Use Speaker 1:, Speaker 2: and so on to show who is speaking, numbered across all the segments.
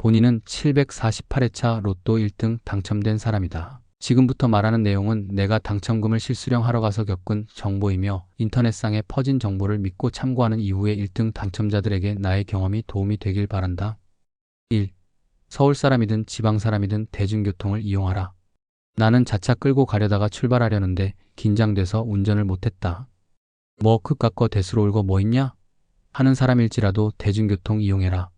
Speaker 1: 본인은 748회차 로또 1등 당첨된 사람이다. 지금부터 말하는 내용은 내가 당첨금을 실수령하러 가서 겪은 정보이며 인터넷상에 퍼진 정보를 믿고 참고하는 이후에 1등 당첨자들에게 나의 경험이 도움이 되길 바란다. 1. 서울 사람이든 지방 사람이든 대중교통을 이용하라. 나는 자차 끌고 가려다가 출발하려는데 긴장돼서 운전을 못했다. 뭐 그깟 대수로 울고 뭐 있냐? 하는 사람일지라도 대중교통 이용해라.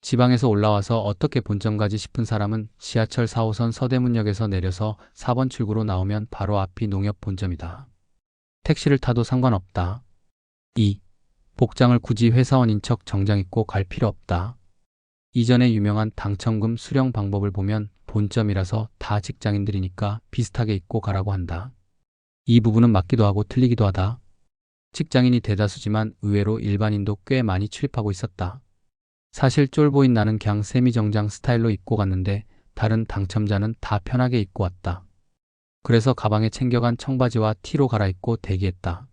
Speaker 1: 지방에서 올라와서 어떻게 본점가지 싶은 사람은 지하철 4호선 서대문역에서 내려서 4번 출구로 나오면 바로 앞이 농협 본점이다. 택시를 타도 상관없다. 2. 복장을 굳이 회사원인 척 정장 입고 갈 필요 없다. 이전에 유명한 당첨금 수령 방법을 보면 본점이라서 다 직장인들이니까 비슷하게 입고 가라고 한다. 이 부분은 맞기도 하고 틀리기도 하다. 직장인이 대다수지만 의외로 일반인도 꽤 많이 출입하고 있었다. 사실 쫄보인 나는 그냥 세미정장 스타일로 입고 갔는데 다른 당첨자는 다 편하게 입고 왔다. 그래서 가방에 챙겨간 청바지와 티로 갈아입고 대기했다.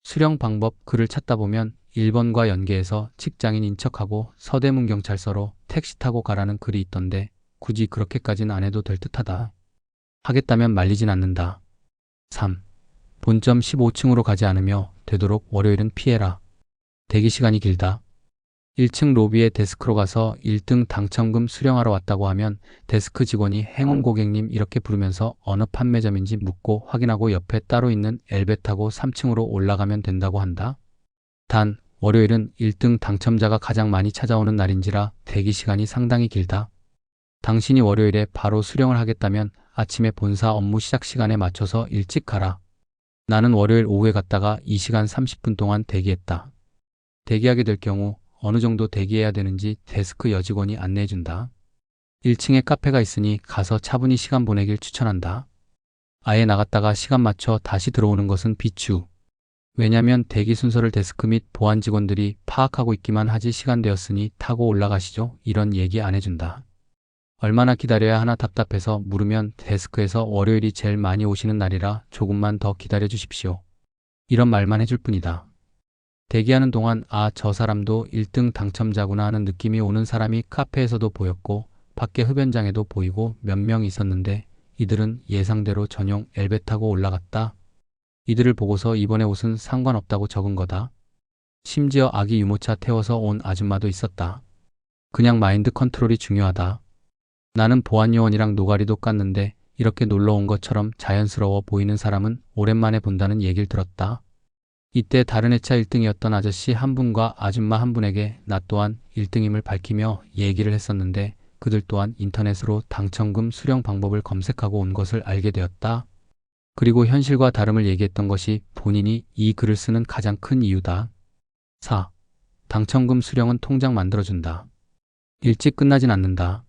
Speaker 1: 수령 방법 글을 찾다 보면 1번과 연계해서 직장인인 척하고 서대문경찰서로 택시 타고 가라는 글이 있던데 굳이 그렇게까지는 안 해도 될 듯하다. 하겠다면 말리진 않는다. 3. 본점 15층으로 가지 않으며 되도록 월요일은 피해라. 대기 시간이 길다. 1층 로비에 데스크로 가서 1등 당첨금 수령하러 왔다고 하면 데스크 직원이 행운 고객님 이렇게 부르면서 어느 판매점인지 묻고 확인하고 옆에 따로 있는 엘베 타고 3층으로 올라가면 된다고 한다. 단 월요일은 1등 당첨자가 가장 많이 찾아오는 날인지라 대기 시간이 상당히 길다. 당신이 월요일에 바로 수령을 하겠다면 아침에 본사 업무 시작 시간에 맞춰서 일찍 가라. 나는 월요일 오후에 갔다가 2시간 30분 동안 대기했다. 대기하게 될 경우 어느 정도 대기해야 되는지 데스크 여직원이 안내해준다. 1층에 카페가 있으니 가서 차분히 시간 보내길 추천한다. 아예 나갔다가 시간 맞춰 다시 들어오는 것은 비추. 왜냐면 대기 순서를 데스크 및 보안 직원들이 파악하고 있기만 하지 시간 되었으니 타고 올라가시죠. 이런 얘기 안 해준다. 얼마나 기다려야 하나 답답해서 물으면 데스크에서 월요일이 제일 많이 오시는 날이라 조금만 더 기다려 주십시오. 이런 말만 해줄 뿐이다. 대기하는 동안 저 사람도 1등 당첨자구나 하는 느낌이 오는 사람이 카페에서도 보였고 밖에 흡연장에도 보이고 몇 명 있었는데 이들은 예상대로 전용 엘베 타고 올라갔다. 이들을 보고서 이번에 옷은 상관없다고 적은 거다. 심지어 아기 유모차 태워서 온 아줌마도 있었다. 그냥 마인드 컨트롤이 중요하다. 나는 보안요원이랑 노가리도 깠는데 이렇게 놀러 온 것처럼 자연스러워 보이는 사람은 오랜만에 본다는 얘기를 들었다. 이때 다른 회차 1등이었던 아저씨 한 분과 아줌마 한 분에게 나 또한 1등임을 밝히며 얘기를 했었는데 그들 또한 인터넷으로 당첨금 수령 방법을 검색하고 온 것을 알게 되었다. 그리고 현실과 다름을 얘기했던 것이 본인이 이 글을 쓰는 가장 큰 이유다. 4. 당첨금 수령은 통장 만들어준다. 일찍 끝나진 않는다.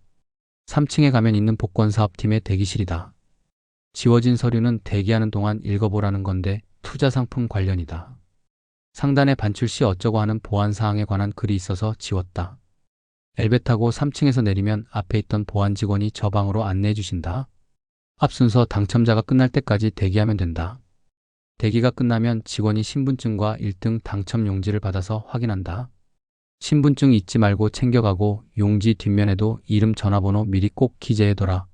Speaker 1: 3층에 가면 있는 복권사업팀의 대기실이다. 지워진 서류는 대기하는 동안 읽어보라는 건데 투자 상품 관련이다. 상단에 반출 시 어쩌고 하는 보안사항에 관한 글이 있어서 지웠다. 엘베 타고 3층에서 내리면 앞에 있던 보안 직원이 저 방으로 안내해 주신다. 앞 순서 당첨자가 끝날 때까지 대기하면 된다. 대기가 끝나면 직원이 신분증과 1등 당첨 용지를 받아서 확인한다. 신분증 잊지 말고 챙겨가고 용지 뒷면에도 이름 전화번호 미리 꼭 기재해둬라.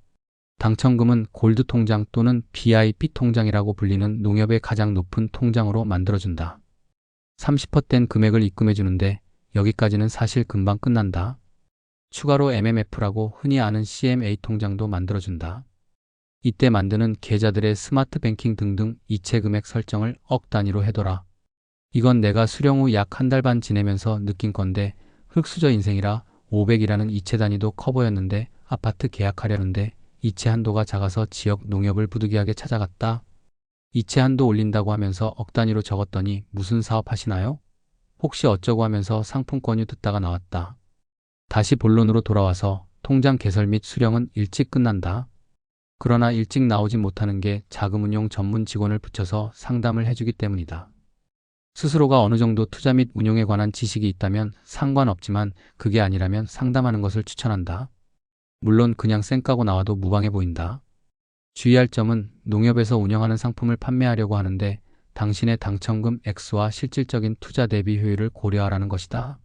Speaker 1: 당첨금은 골드 통장 또는 BIP 통장이라고 불리는 농협의 가장 높은 통장으로 만들어준다. 30% 된 금액을 입금해주는데 여기까지는 사실 금방 끝난다. 추가로 MMF라고 흔히 아는 CMA 통장도 만들어준다. 이때 만드는 계좌들의 스마트 뱅킹 등등 이체 금액 설정을 억 단위로 해둬라. 이건 내가 수령 후 약 한 달 반 지내면서 느낀 건데 흙수저 인생이라 500이라는 이체 단위도 커 보였는데 아파트 계약하려는데 이체 한도가 작아서 지역 농협을 부득이하게 찾아갔다. 이체 한도 올린다고 하면서 억 단위로 적었더니 무슨 사업 하시나요? 혹시 어쩌고 하면서 상품권유 듣다가 나왔다. 다시 본론으로 돌아와서 통장 개설 및 수령은 일찍 끝난다. 그러나 일찍 나오지 못하는 게 자금운용 전문 직원을 붙여서 상담을 해주기 때문이다. 스스로가 어느 정도 투자 및 운용에 관한 지식이 있다면 상관없지만 그게 아니라면 상담하는 것을 추천한다. 물론 그냥 쌩 까고 나와도 무방해 보인다. 주의할 점은 농협에서 운영하는 상품을 판매하려고 하는데 당신의 당첨금 액수와 실질적인 투자 대비 효율을 고려하라는 것이다.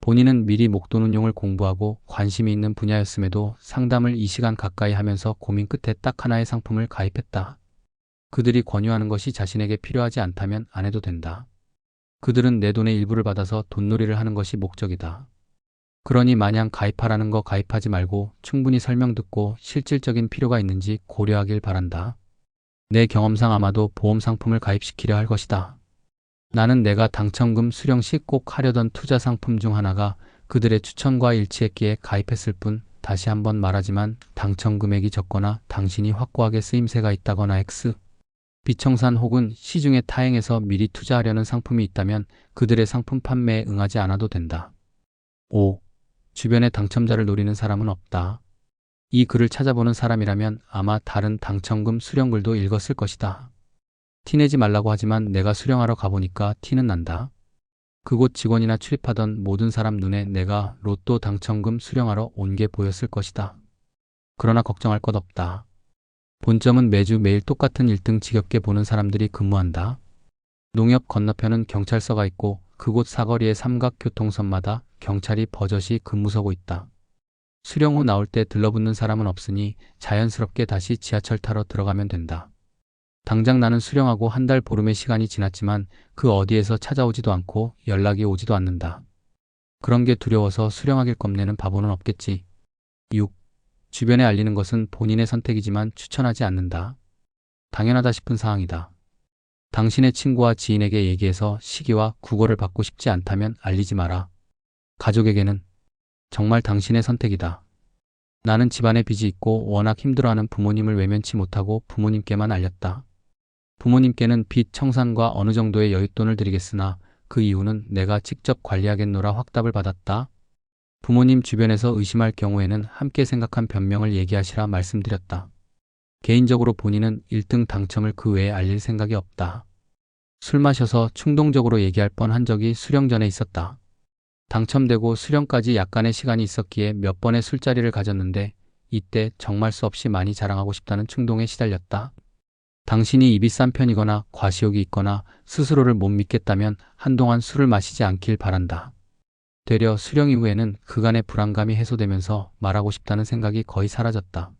Speaker 1: 본인은 미리 목돈 운용을 공부하고 관심이 있는 분야였음에도 상담을 2시간 가까이 하면서 고민 끝에 딱 하나의 상품을 가입했다. 그들이 권유하는 것이 자신에게 필요하지 않다면 안 해도 된다. 그들은 내 돈의 일부를 받아서 돈놀이를 하는 것이 목적이다. 그러니 마냥 가입하라는 거 가입하지 말고 충분히 설명 듣고 실질적인 필요가 있는지 고려하길 바란다. 내 경험상 아마도 보험 상품을 가입시키려 할 것이다. 나는 내가 당첨금 수령 시 꼭 하려던 투자 상품 중 하나가 그들의 추천과 일치했기에 가입했을 뿐, 다시 한번 말하지만 당첨 금액이 적거나 당신이 확고하게 쓰임새가 있다거나 X, 비청산 혹은 시중에 타행해서 미리 투자하려는 상품이 있다면 그들의 상품 판매에 응하지 않아도 된다. 5. 주변에 당첨자를 노리는 사람은 없다. 이 글을 찾아보는 사람이라면 아마 다른 당첨금 수령글도 읽었을 것이다. 티내지 말라고 하지만 내가 수령하러 가보니까 티는 난다. 그곳 직원이나 출입하던 모든 사람 눈에 내가 로또 당첨금 수령하러 온 게 보였을 것이다. 그러나 걱정할 것 없다. 본점은 매주 매일 똑같은 1등 지겹게 보는 사람들이 근무한다. 농협 건너편은 경찰서가 있고 그곳 사거리의 삼각교통선마다 경찰이 버젓이 근무 서고 있다. 수령 후 나올 때 들러붙는 사람은 없으니 자연스럽게 다시 지하철 타러 들어가면 된다. 당장 나는 수령하고 한 달 보름의 시간이 지났지만 그 어디에서 찾아오지도 않고 연락이 오지도 않는다. 그런 게 두려워서 수령하길 겁내는 바보는 없겠지. 6. 주변에 알리는 것은 본인의 선택이지만 추천하지 않는다. 당연하다 싶은 사항이다. 당신의 친구와 지인에게 얘기해서 시기와 국어를 받고 싶지 않다면 알리지 마라. 가족에게는 정말 당신의 선택이다. 나는 집안에 빚이 있고 워낙 힘들어하는 부모님을 외면치 못하고 부모님께만 알렸다. 부모님께는 빚 청산과 어느 정도의 여윳돈을 드리겠으나 그 이유는 내가 직접 관리하겠노라 확답을 받았다. 부모님 주변에서 의심할 경우에는 함께 생각한 변명을 얘기하시라 말씀드렸다. 개인적으로 본인은 1등 당첨을 그 외에 알릴 생각이 없다. 술 마셔서 충동적으로 얘기할 뻔한 적이 수령 전에 있었다. 당첨되고 수령까지 약간의 시간이 있었기에 몇 번의 술자리를 가졌는데 이때 정말 수없이 많이 자랑하고 싶다는 충동에 시달렸다. 당신이 입이 싼 편이거나 과시욕이 있거나 스스로를 못 믿겠다면 한동안 술을 마시지 않길 바란다. 되려 수령 이후에는 그간의 불안감이 해소되면서 말하고 싶다는 생각이 거의 사라졌다.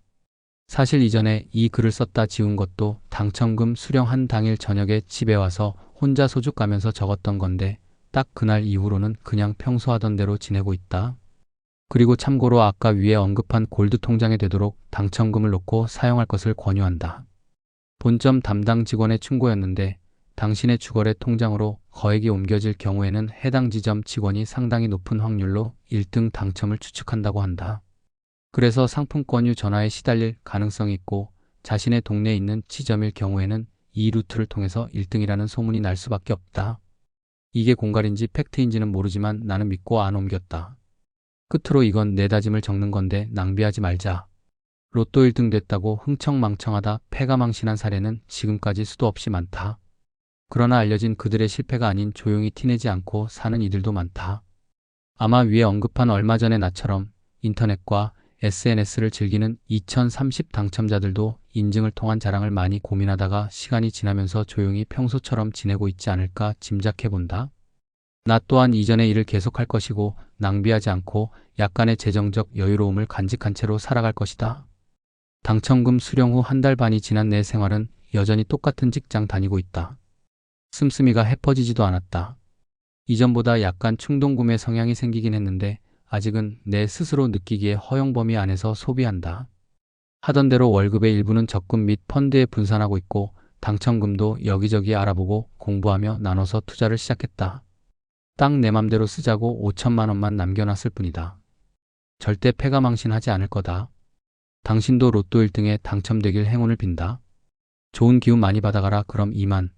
Speaker 1: 사실 이전에 이 글을 썼다 지운 것도 당첨금 수령한 당일 저녁에 집에 와서 혼자 소주 까면서 적었던 건데 딱 그날 이후로는 그냥 평소 하던 대로 지내고 있다. 그리고 참고로 아까 위에 언급한 골드 통장에 되도록 당첨금을 놓고 사용할 것을 권유한다. 본점 담당 직원의 충고였는데 당신의 주거래 통장으로 거액이 옮겨질 경우에는 해당 지점 직원이 상당히 높은 확률로 1등 당첨을 추측한다고 한다. 그래서 상품권유 전화에 시달릴 가능성이 있고 자신의 동네에 있는 지점일 경우에는 이 루트를 통해서 1등이라는 소문이 날 수밖에 없다. 이게 공갈인지 팩트인지는 모르지만 나는 믿고 안 옮겼다. 끝으로 이건 내 다짐을 적는 건데 낭비하지 말자. 로또 1등 됐다고 흥청망청하다 패가망신한 사례는 지금까지 수도 없이 많다. 그러나 알려진 그들의 실패가 아닌 조용히 티내지 않고 사는 이들도 많다. 아마 위에 언급한 얼마 전에 나처럼 인터넷과 SNS를 즐기는 2030 당첨자들도 인증을 통한 자랑을 많이 고민하다가 시간이 지나면서 조용히 평소처럼 지내고 있지 않을까 짐작해본다. 나 또한 이전의 일을 계속할 것이고 낭비하지 않고 약간의 재정적 여유로움을 간직한 채로 살아갈 것이다. 당첨금 수령 후 한 달 반이 지난 내 생활은 여전히 똑같은 직장 다니고 있다. 씀씀이가 해퍼지지도 않았다. 이전보다 약간 충동구매 성향이 생기긴 했는데 아직은 내 스스로 느끼기에 허용 범위 안에서 소비한다. 하던 대로 월급의 일부는 적금 및 펀드에 분산하고 있고 당첨금도 여기저기 알아보고 공부하며 나눠서 투자를 시작했다. 딱 내 맘대로 쓰자고 5천만 원만 남겨놨을 뿐이다. 절대 패가망신하지 않을 거다. 당신도 로또 1등에 당첨되길 행운을 빈다. 좋은 기운 많이 받아가라. 그럼 이만.